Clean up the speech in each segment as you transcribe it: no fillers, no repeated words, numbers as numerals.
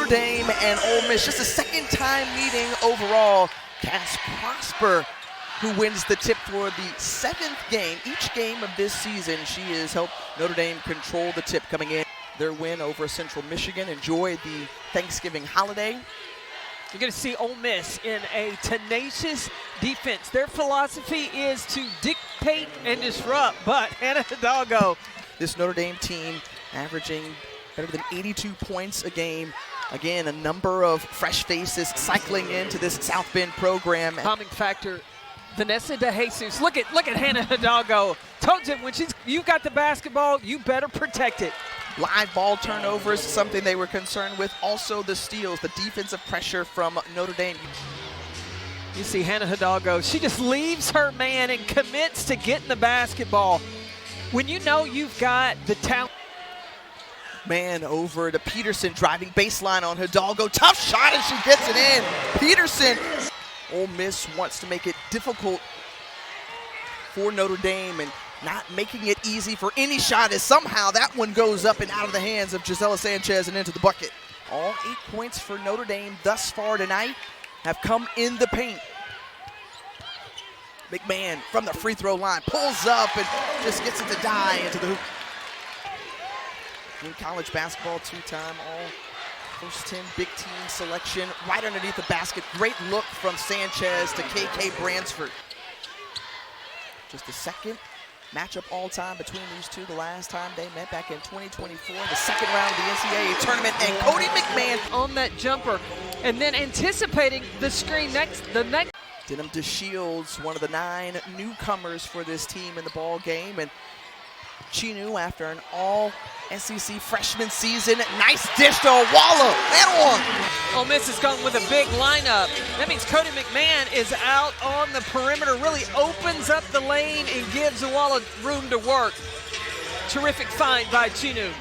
Notre Dame and Ole Miss, just a second time meeting overall. Cass Prosper, who wins the tip for the 7th game. Each game of this season, she has helped Notre Dame control the tip coming in. Their win over Central Michigan. Enjoy the Thanksgiving holiday. You're going to see Ole Miss in a tenacious defense. Their philosophy is to dictate and disrupt, but Hannah Hidalgo. This Notre Dame team averaging better than 82 points a game. Again, a number of fresh faces cycling into this South Bend program. Calming factor, Vanessa DeJesus. Look at Hannah Hidalgo. Told you, when you got the basketball, you better protect it. Live ball turnovers, something they were concerned with. Also the steals, the defensive pressure from Notre Dame. You see Hannah Hidalgo, she just leaves her man and commits to getting the basketball. When you know you've got the talent. Man over to Peterson, driving baseline on Hidalgo. Tough shot and she gets it in. Peterson. Ole Miss wants to make it difficult for Notre Dame and not making it easy for any shot, as somehow that one goes up and out of the hands of Gisela Sanchez and into the bucket. All 8 points for Notre Dame thus far tonight have come in the paint. McMahon from the free throw line pulls up and just gets it to die into the hoop. In college basketball, 2-time all first 10 big team selection right underneath the basket. Great look from Sanchez to KK Bransford. Just the second matchup all time between these two. The last time they met back in 2024, the second round of the NCAA tournament, and Cody McMahon on that jumper and then anticipating the screen the next. Denham DeShields, one of the 9 newcomers for this team in the ball game, and Chinu, after an all-SEC freshman season, nice dish to Awala, and one. Ole Miss has gone with a big lineup. That means Cody McMahon is out on the perimeter, really opens up the lane and gives Awala room to work. Terrific find by Chinu.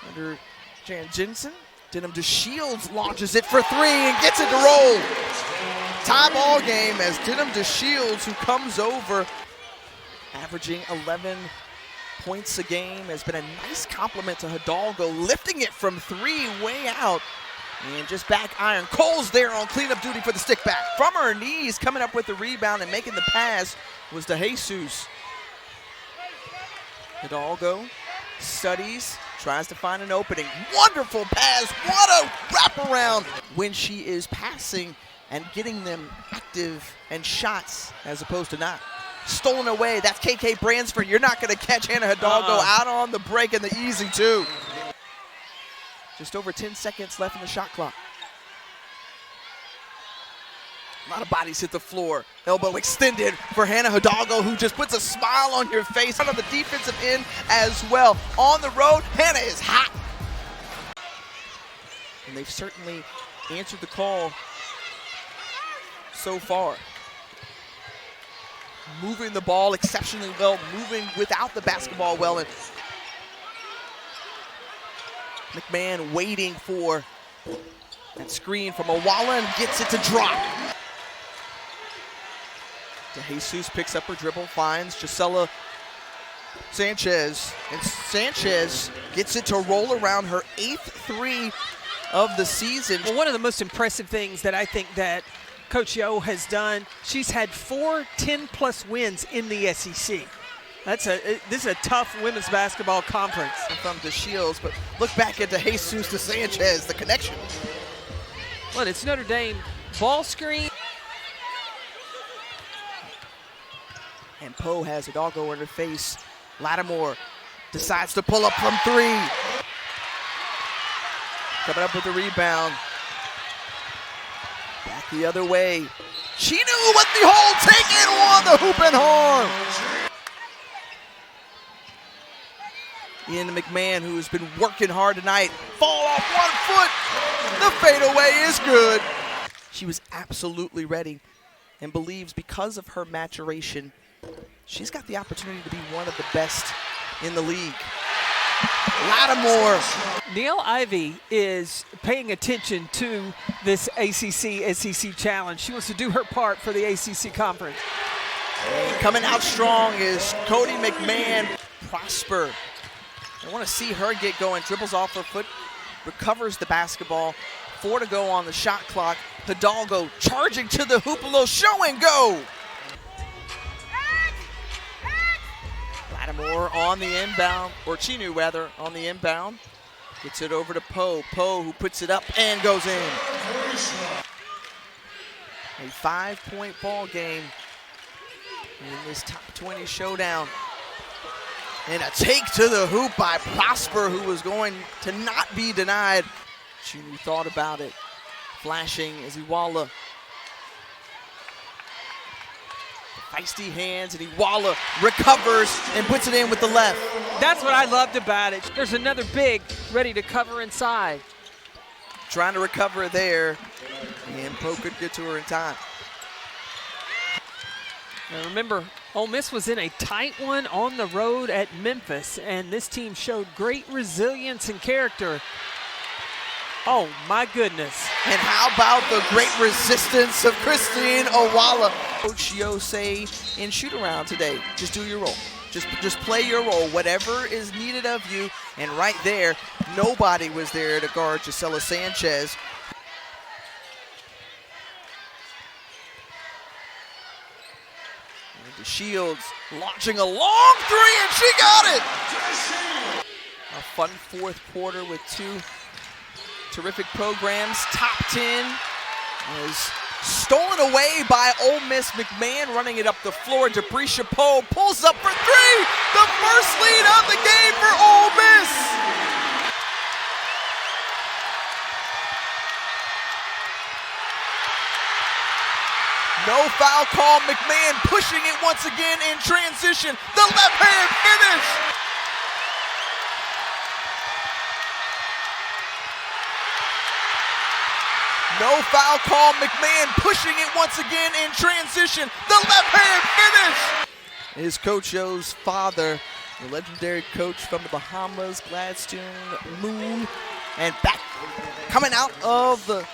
Under Jan Jensen, Denham DeShields launches it for 3 and gets it to roll. Tie ball game as Denham DeShields, who comes over, averaging 11 points a game, has been a nice compliment to Hidalgo, lifting it from 3 way out. And just back iron. Cole's there on cleanup duty for the stick back. From her knees, coming up with the rebound and making the pass was DeJesus. Hidalgo studies, tries to find an opening. Wonderful pass. What a wraparound when she is passing and getting them active and shots as opposed to not. Stolen away. That's KK Bransford. You're not going to catch Hannah Hidalgo out on the break and the easy 2. Just over 10 seconds left in the shot clock. A lot of bodies hit the floor. Elbow extended for Hannah Hidalgo, who just puts a smile on your face. On the defensive end as well. On the road, Hannah is hot. And they've certainly answered the call so far. Moving the ball exceptionally well, moving without the basketball well, and McMahon waiting for that screen from Awala and gets it to drop. DeJesus picks up her dribble, finds Gisela Sanchez, and Sanchez gets it to roll around her 8th 3 of the season. Well, one of the most impressive things that I think that Coach Yo has done, she's had 4 10-plus wins in the SEC. This is a tough women's basketball conference. From DeShields, but look back at DeJesus to Sanchez, the connection. Well, it's Notre Dame ball screen. And Poe has Hidalgo in her face. Lattimore decides to pull up from 3. Coming up with the rebound. Back the other way. Chinu with the hole, take it on the hoop and horn. Ian McMahon, who has been working hard tonight, fall off 1 foot. The fadeaway is good. She was absolutely ready and believes because of her maturation, she's got the opportunity to be one of the best in the league. Lattimore. Neil Ivey is paying attention to this ACC-SEC challenge. She wants to do her part for the ACC conference. And coming out strong is Cody McMahon. Prosper I want to see her get going. Dribbles off her foot, recovers the basketball. 4 to go on the shot clock. Hidalgo charging to the hoop, a little show and go. Lattimore on the inbound, or Chinu rather, on the inbound. Gets it over to Poe. Poe who puts it up and goes in. A 5-point ball game in this top 20 showdown. And a take to the hoop by Prosper, who was going to not be denied. Chinu thought about it. Flashing as Iwala. Feisty hands, and Iwala recovers and puts it in with the left. That's what I loved about it. There's another big ready to cover inside. Trying to recover there, and Poe could get to her in time. Now remember, Ole Miss was in a tight one on the road at Memphis, and this team showed great resilience and character. Oh, my goodness. And how about the great resistance of Christine Owala? Coach Yosei in shoot-around today. Just do your role. Just play your role, whatever is needed of you. And right there, nobody was there to guard Gisela Sanchez. And Shields launching a long three, and she got it! A fun fourth quarter with two terrific programs. Top 10 is stolen away by Ole Miss. McMahon running it up the floor. Debrisha Poe pulls up for three. The first lead of the game for Ole Miss. No foul call. McMahon pushing it once again in transition. The left hand finish. No foul call. McMahon pushing it once again in transition. The left hand finish. His Coach O's father, the legendary coach from the Bahamas, Gladstone Moon, and back coming out of the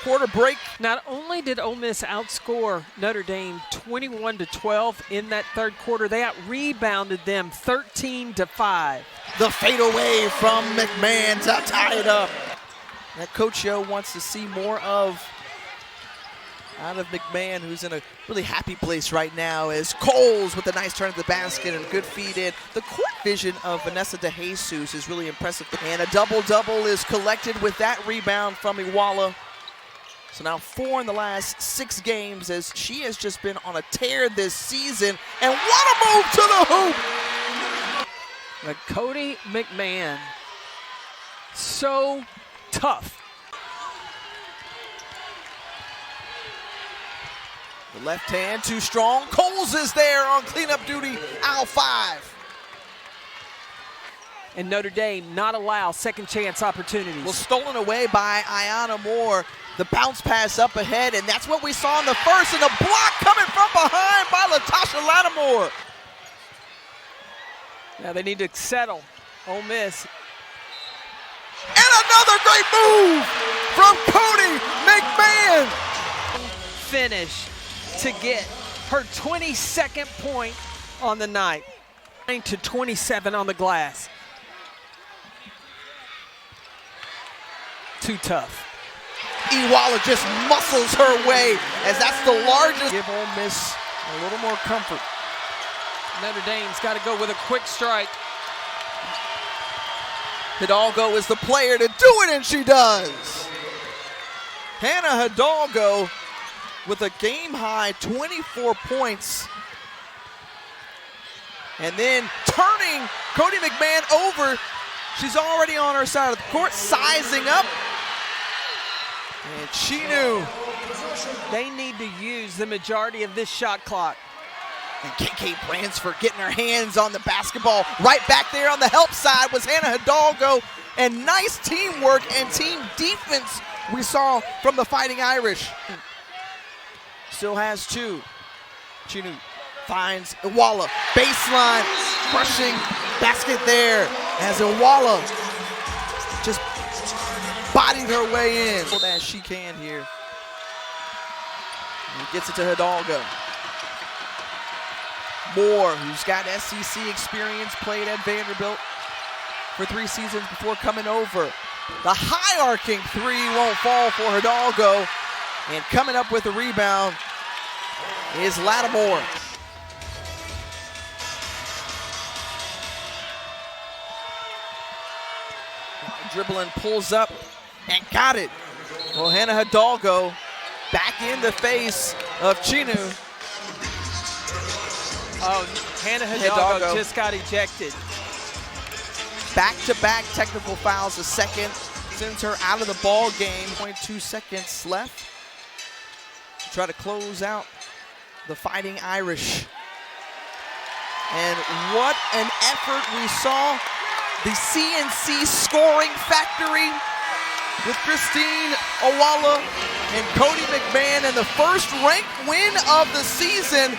quarter break. Not only did Ole Miss outscore Notre Dame 21-12 in that third quarter, they out-rebounded them 13-5. The fadeaway from McMahon to tie it up. That Coach Yo wants to see more of out of McMahon, who's in a really happy place right now, as Coles with a nice turn to the basket and good feed in. The court vision of Vanessa DeJesus is really impressive. And a double-double is collected with that rebound from Iwala. So now 4 in the last 6 games, as she has just been on a tear this season. And what a move to the hoop! But Cody McMahon, so tough. The left hand too strong. Coles is there on cleanup duty, aisle 5. And Notre Dame not allow second chance opportunities. Well, stolen away by Ayanna Moore. The bounce pass up ahead, and that's what we saw in the first, and a block coming from behind by Latasha Lattimore. Now they need to settle. Ole Miss. And another great move from Cody McMahon. Finish to get her 22nd point on the night. 9-27 on the glass. Too tough. Iwala just muscles her way, as that's the largest. Give Ole Miss a little more comfort. Notre Dame's got to go with a quick strike. Hidalgo is the player to do it, and she does. Hannah Hidalgo with a game-high 24 points. And then turning Cody McMahon over. She's already on her side of the court, sizing up. And Chinu. They need to use the majority of this shot clock. And KK Bransford getting her hands on the basketball. Right back there on the help side was Hannah Hidalgo. And nice teamwork and team defense we saw from the Fighting Irish. Still has 2. Chinu finds Iwala. Baseline, crushing basket there as Iwala just bodied her way in. As she can here. And gets it to Hidalgo. Moore, who's got SEC experience, played at Vanderbilt. for 3 seasons before coming over. The high arcing three won't fall for Hidalgo. And coming up with a rebound is Lattimore. Dribbling, pulls up, and got it. Well, Hannah Hidalgo back in the face of Chinu. Oh, Hannah Hidalgo just got ejected. Back-to-back technical fouls, the second sends her out of the ball game. 0.2 seconds left. Try to close out the Fighting Irish. And what an effort we saw. The CNC scoring factory with Christine Owala and Cody McMahon, and the first ranked win of the season.